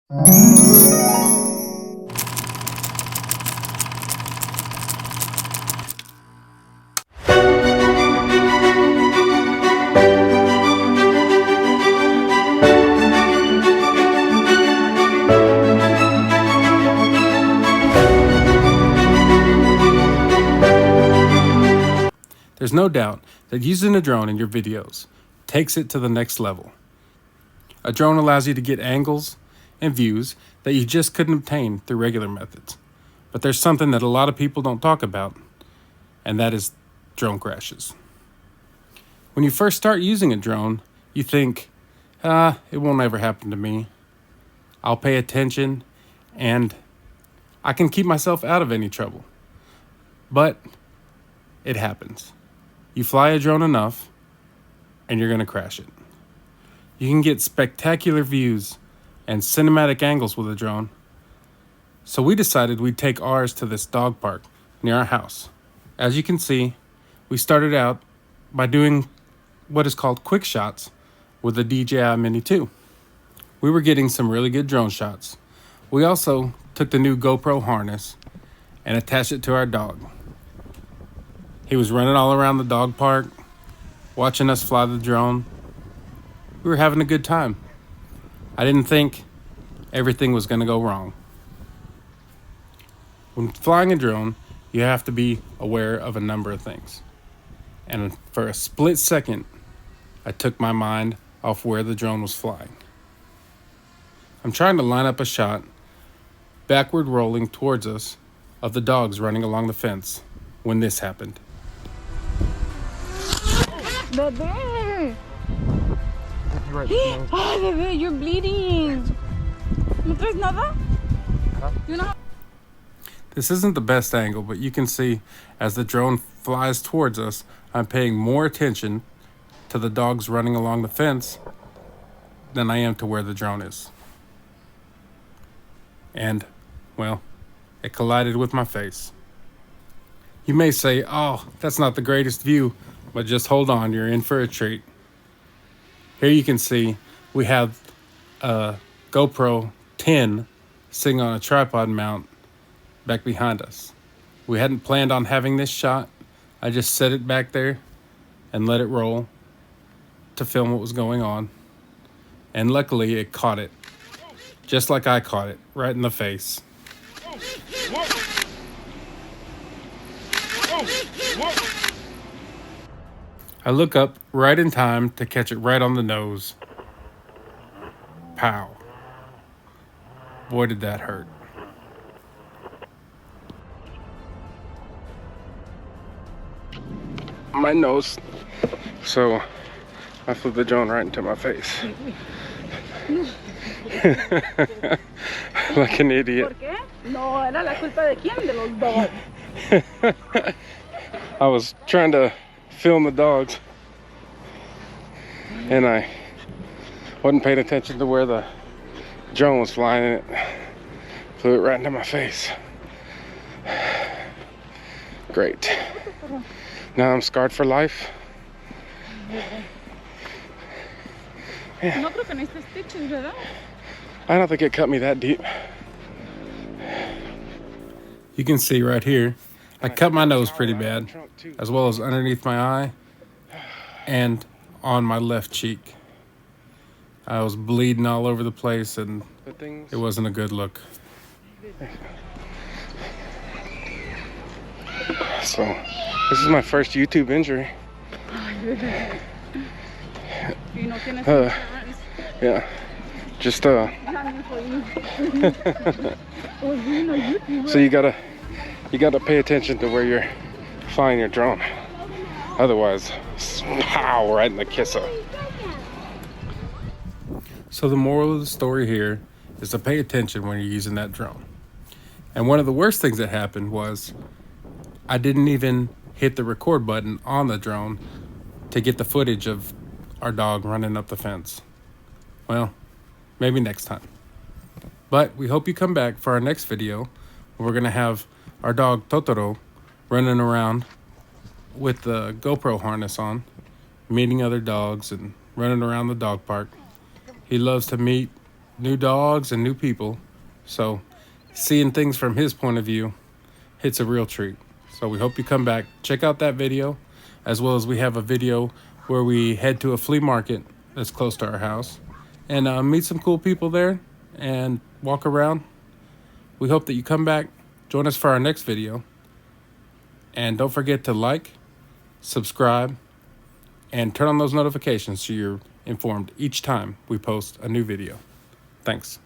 There's no doubt that using a drone in your videos takes it to the next level. A drone allows you to get angles and views that you just couldn't obtain through regular methods. But there's something that a lot of people don't talk about, and that is drone crashes. When you first start using a drone, you think, it won't ever happen to me. I'll pay attention, and I can keep myself out of any trouble. But it happens. You fly a drone enough, and you're going to crash it. You can get spectacular views and cinematic angles with a drone. So we decided we'd take ours to this dog park near our house. As you can see, we started out by doing what is called quick shots with the DJI Mini 2. We were getting some really good drone shots. We also took the new GoPro harness and attached it to our dog. He was running all around the dog park, watching us fly the drone. We were having a good time. I didn't think everything was going to go wrong. When flying a drone, you have to be aware of a number of things. And for a split second, I took my mind off where the drone was flying. I'm trying to line up a shot, backward rolling towards us, of the dogs running along the fence when this happened. Bebé! Ay, bebé, you're bleeding. ¿No traes nada? You know? This isn't the best angle, but you can see as the drone flies towards us, I'm paying more attention to the dogs running along the fence than I am to where the drone is. And, well, it collided with my face. You may say, oh, that's not the greatest view, but just hold on, you're in for a treat. Here you can see we have a GoPro 10 sitting on a tripod mount back behind us. We hadn't planned on having this shot. I just set it back there and let it roll to film what was going on. And luckily it caught it, just like I caught it, right in the face. I look up right in time to catch it right on the nose. Pow. Boy, did that hurt. My nose. So I flew the drone right into my face. Like an idiot. ¿Por qué? No, era la culpa de quién, de los dos. I was trying to film the dogs and I wasn't paying attention to where the drone was flying and it flew it right into my face. Great. Now I'm scarred for life. Yeah. No creo que necesites stitches, ¿verdad? I don't think it cut me that deep. You can see right here, I cut my nose pretty bad, as well as underneath my eye and on my left cheek. I was bleeding all over the place and it wasn't a good look. So, this is my first YouTube injury. Yeah, just so you gotta pay attention to where you're flying your drone. Otherwise, pow, right in the kisser. So the moral of the story here is to pay attention when you're using that drone. And one of the worst things that happened was I didn't even hit the record button on the drone to get the footage of our dog running up the fence. Well, maybe next time. But we hope you come back for our next video. We're gonna have our dog Totoro running around with the GoPro harness on, meeting other dogs and running around the dog park. He loves to meet new dogs and new people. So seeing things from his point of view hits a real treat. So we hope you come back. Check out that video, as well as we have a video where we head to a flea market that's close to our house and meet some cool people there and walk around. We hope that you come back, join us for our next video, and don't forget to like, subscribe, and turn on those notifications so you're informed each time we post a new video. Thanks.